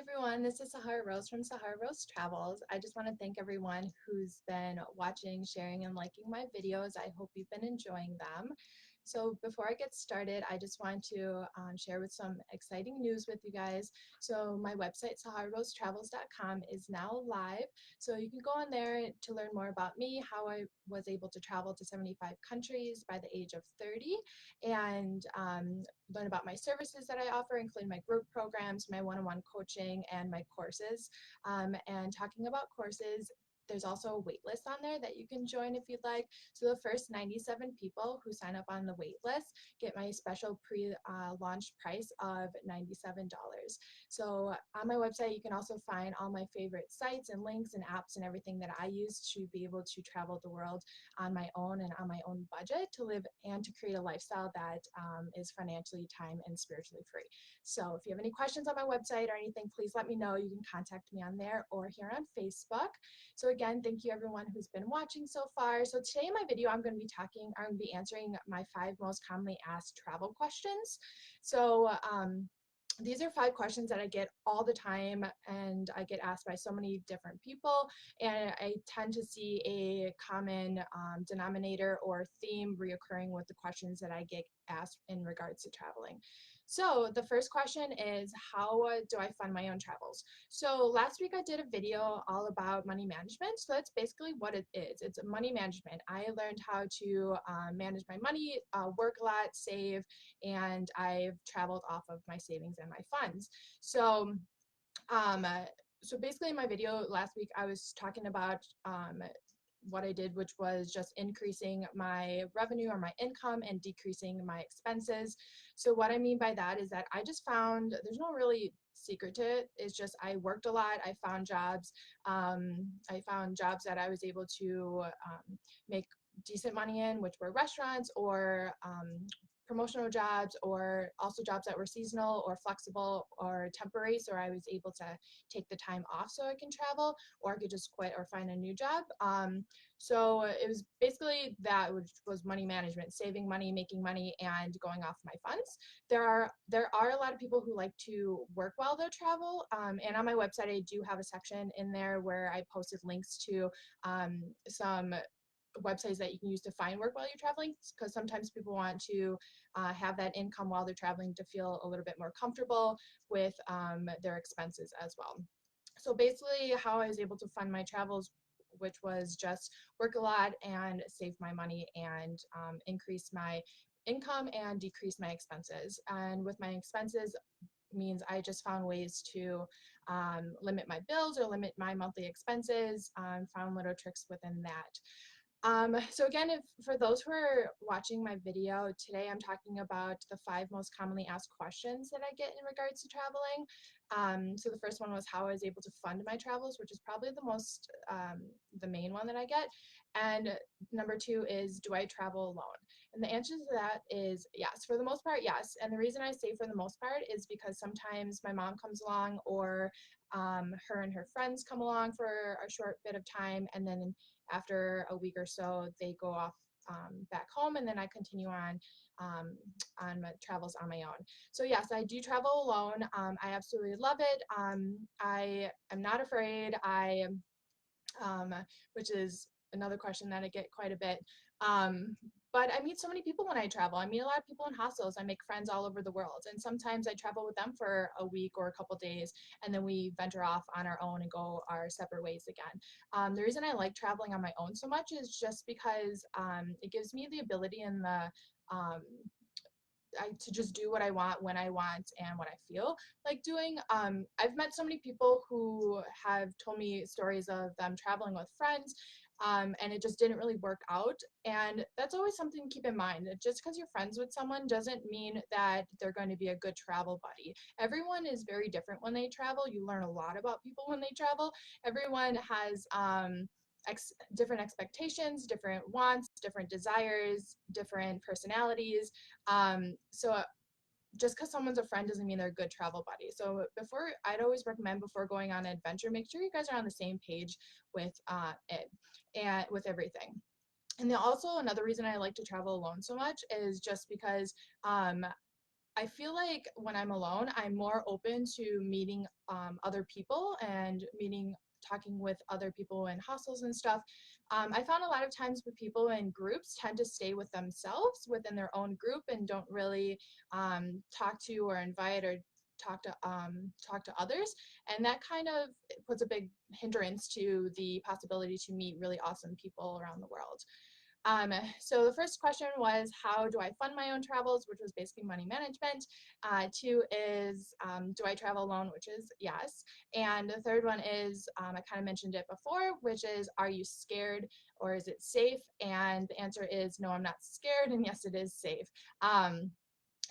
everyone, this is Sahara Rose from Sahara Rose Travels. I just want to thank everyone who's been watching, sharing, and liking my videos. I hope you've been enjoying them. So before I get started, I just want to share with some exciting news with you guys. So my website, sahararose.travels.com, is now live. So you can go on there to learn more about me, how I was able to travel to 75 countries by the age of 30, and learn about my services that I offer, including my group programs, my one-on-one coaching, and my courses. And talking about courses, there's also a wait list on there that you can join if you'd like. So the first 97 people who sign up on the wait list get my special pre-launch price of $97. So on my website, you can also find all my favorite sites and links and apps and everything that I use to be able to travel the world on my own and on my own budget to live and to create a lifestyle that is financially, time, and spiritually free. So if you have any questions on my website or anything, please let me know. You can contact me on there or here on Facebook. So again, thank you everyone who's been watching so far. So today in my video, I'm going to be answering my 5 most commonly asked travel questions. So these are 5 questions that I get all the time, and I get asked by so many different people, and I tend to see a common denominator or theme reoccurring with the questions that I get asked in regards to traveling. So the first question is, how do I fund my own travels? So last week I did a video all about money management. So that's basically what it is. It's money management. I learned how to manage my money, work a lot, save, and I've traveled off of my savings and my funds. Um, uh, so basically in my video last week, I was talking about what I did, which was just increasing my revenue or my income and decreasing my expenses. So what I mean by that is that I just found there's no really secret to it. It's just I worked a lot. I found jobs. I found jobs that I was able to make decent money in, which were restaurants or promotional jobs, or also jobs that were seasonal or flexible or temporary, so I was able to take the time off so I can travel, or I could just quit or find a new job. So it was basically that, which was money management, saving money, making money, and going off my funds. There are a lot of people who like to work while they travel, and on my website I do have a section in there where I posted links to some websites that you can use to find work while you're traveling, because sometimes people want to have that income while they're traveling to feel a little bit more comfortable with their expenses as well. So basically how I was able to fund my travels, which was just work a lot and save my money and increase my income and decrease my expenses. And with my expenses means I just found ways to limit my bills or limit my monthly expenses, found little tricks within that. So again, for those who are watching my video today, I'm talking about the 5 most commonly asked questions that I get in regards to traveling. So the first one was how I was able to fund my travels, which is probably the main one that I get. And number 2 is, do I travel alone? And the answer to that is yes. For the most part, yes. And the reason I say for the most part is because sometimes my mom comes along, or her and her friends come along for a short bit of time, and then after a week or so, they go off back home, and then I continue on my travels on my own. So yes, I do travel alone. I absolutely love it. I am not afraid. Um, which is another question that I get quite a bit. But I meet so many people when I travel. I meet a lot of people in hostels. I make friends all over the world. And sometimes I travel with them for a week or a couple days, and then we venture off on our own and go our separate ways again. The reason I like traveling on my own so much is just because it gives me the ability and um, to just do what I want when I want and what I feel like doing. I've met so many people who have told me stories of them traveling with friends, and it just didn't really work out. And that's always something to keep in mind. Just because you're friends with someone doesn't mean that they're going to be a good travel buddy. Everyone is very different when they travel. You learn a lot about people when they travel. Everyone has different expectations, different wants, different desires, different personalities. So just because someone's a friend doesn't mean they're a good travel buddy. So I'd always recommend before going on an adventure, make sure you guys are on the same page with it and with everything. And then also another reason I like to travel alone so much is just because I feel like when I'm alone, I'm more open to meeting other people and talking with other people in hostels and stuff. I found a lot of times with people in groups tend to stay with themselves within their own group and don't really talk to or invite or talk to others, and that kind of puts a big hindrance to the possibility to meet really awesome people around the world. So the first question was, how do I fund my own travels, which was basically money management. Two is, do I travel alone, which is yes. And the third one is, I kind of mentioned it before, which is, are you scared or is it safe? And the answer is, no, I'm not scared, and yes, it is safe. Um,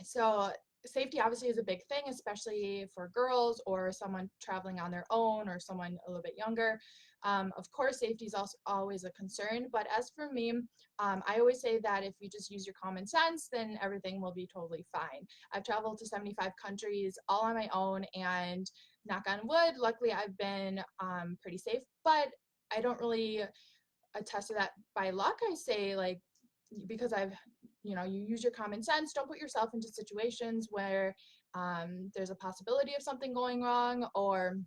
so safety obviously is a big thing, especially for girls or someone traveling on their own or someone a little bit younger. Of course, safety is also always a concern, but as for me, I always say that if you just use your common sense, then everything will be totally fine. I've traveled to 75 countries all on my own, and knock on wood, luckily I've been pretty safe, but I don't really attest to that by luck. I say, like, because you use your common sense. Don't put yourself into situations where there's a possibility of something going wrong, or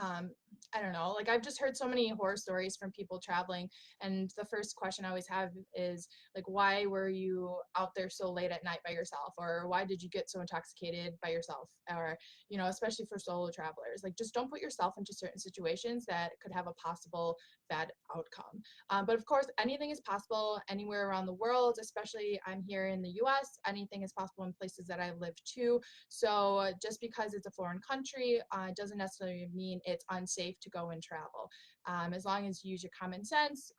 um, I don't know, like I've just heard so many horror stories from people traveling, and the first question I always have is like, why were you out there so late at night by yourself, or why did you get so intoxicated by yourself, or especially for solo travelers, like just don't put yourself into certain situations that could have a possible bad outcome. But of course, anything is possible anywhere around the world, especially I'm here in the US. Anything is possible in places that I live too. So just because it's a foreign country doesn't necessarily mean it's unsafe to go and travel. As long as you use your common sense,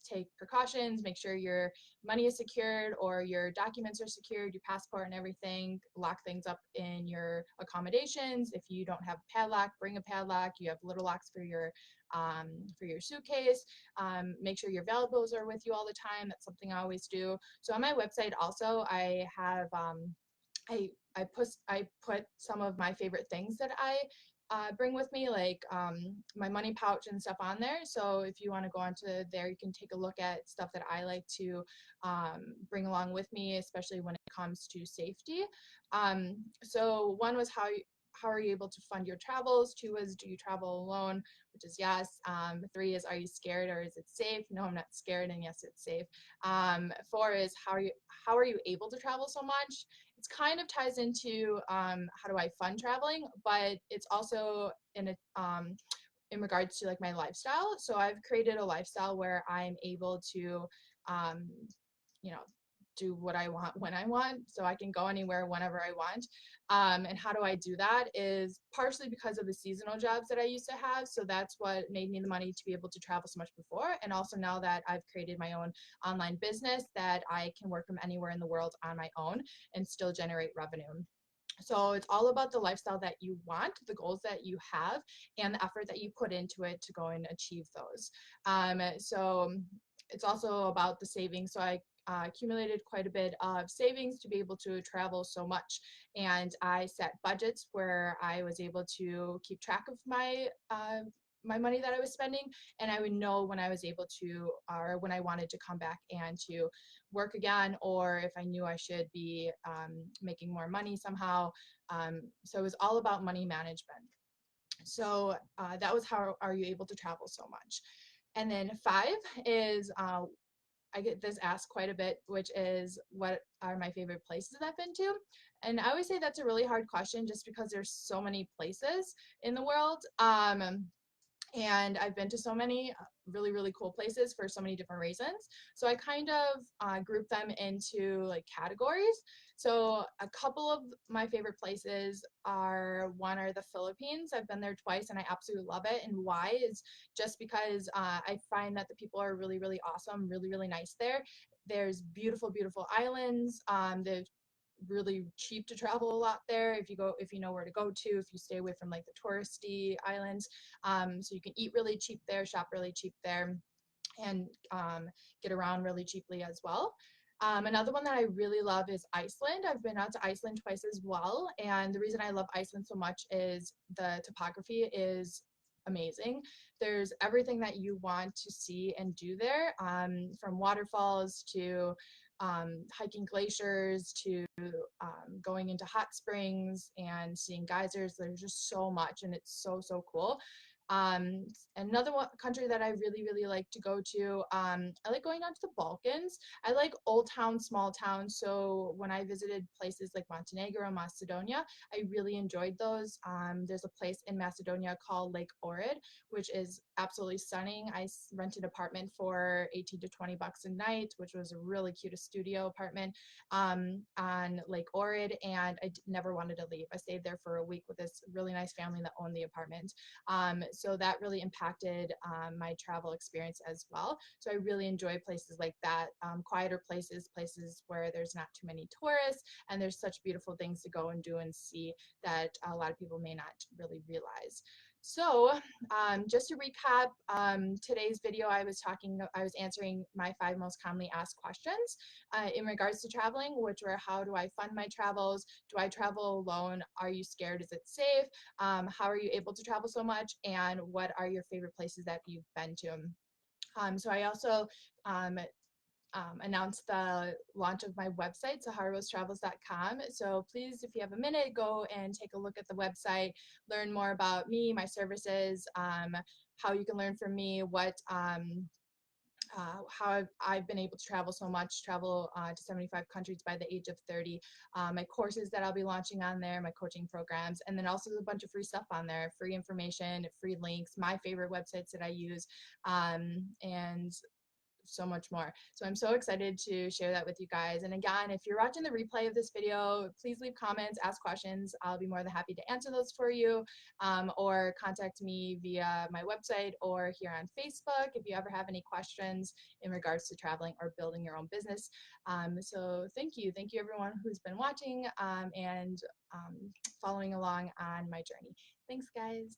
take precautions, make sure your money is secured or your documents are secured, your passport and everything, lock things up in your accommodations. If you don't have a padlock, bring a padlock. You have little locks for your suitcase. Make sure your valuables are with you all the time. That's something I always do. So on my website also, I have I put some of my favorite things that I bring with me, like my money pouch and stuff on there. So if you want to go onto there, you can take a look at stuff that I like to bring along with me, especially when it comes to safety. So one was how are you able to fund your travels? Two is, do you travel alone? Which is yes. Three is, are you scared or is it safe? No, I'm not scared, and yes, it's safe. Four is, how are you able to travel so much? It's kind of ties into how do I fund traveling, but it's also in regards to like my lifestyle. So I've created a lifestyle where I'm able to, um, you know, do what I want when I want, so I can go anywhere whenever I want. And how do I do that is partially because of the seasonal jobs that I used to have. So that's what made me the money to be able to travel so much before. And also now that I've created my own online business, that I can work from anywhere in the world on my own and still generate revenue. So it's all about the lifestyle that you want, the goals that you have, and the effort that you put into it to go and achieve those. So it's also about the savings. So I accumulated quite a bit of savings to be able to travel so much. And I set budgets where I was able to keep track of my money that I was spending, and I would know when I was able to, or when I wanted to come back and to work again, or if I knew I should be making more money somehow. So it was all about money management. So that was how are you able to travel so much. And then five is I get this asked quite a bit, which is, what are my favorite places I've been to? And I always say that's a really hard question just because there's so many places in the world. And I've been to so many really, really cool places for so many different reasons. So I kind of group them into like categories. So a couple of my favorite places one are the Philippines. I've been there twice and I absolutely love it. And why is just because I find that the people are really, really awesome, really, really nice there. There's beautiful, beautiful islands. There's really cheap to travel a lot there if you know where to go to, if you stay away from like the touristy islands. So you can eat really cheap there, shop really cheap there, and get around really cheaply as well. Another one that I really love is Iceland. I've been out to Iceland twice as well, and the reason I love Iceland so much is the topography is amazing. There's everything that you want to see and do there, from waterfalls to hiking glaciers to going into hot springs and seeing geysers. There's just so much, and it's so, so cool. Um, Another country that I really, really like to go to, I like going down to the Balkans. I like old towns, small towns. So when I visited places like Montenegro, Macedonia, I really enjoyed those. There's a place in Macedonia called Lake Ohrid, which is absolutely stunning. I rented an apartment for 18 to 20 bucks a night, which was a really cute studio apartment on Lake Ohrid, and I never wanted to leave. I stayed there for a week with this really nice family that owned the apartment. So that really impacted my travel experience as well. So I really enjoy places like that, quieter places, places where there's not too many tourists, and there's such beautiful things to go and do and see that a lot of people may not really realize. So just to recap, today's video I was answering my 5 most commonly asked questions in regards to traveling, which were: how do I fund my travels? Do I travel alone? Are you scared? Is it safe? How are you able to travel so much? And what are your favorite places that you've been to? So I also announced the launch of my website, sahararosestravels.com. So please, if you have a minute, go and take a look at the website, learn more about me, my services, how you can learn from me, how I've been able to travel so much, travel to 75 countries by the age of 30, my courses that I'll be launching on there, my coaching programs, and then also a bunch of free stuff on there, free information, free links, my favorite websites that I use, and so much more. So I'm so excited to share that with you guys. And again, if you're watching the replay of this video, please leave comments, ask questions. I'll be more than happy to answer those for you, or contact me via my website or here on Facebook if you ever have any questions in regards to traveling or building your own business. So thank you. Thank you everyone who's been watching and following along on my journey. Thanks, guys.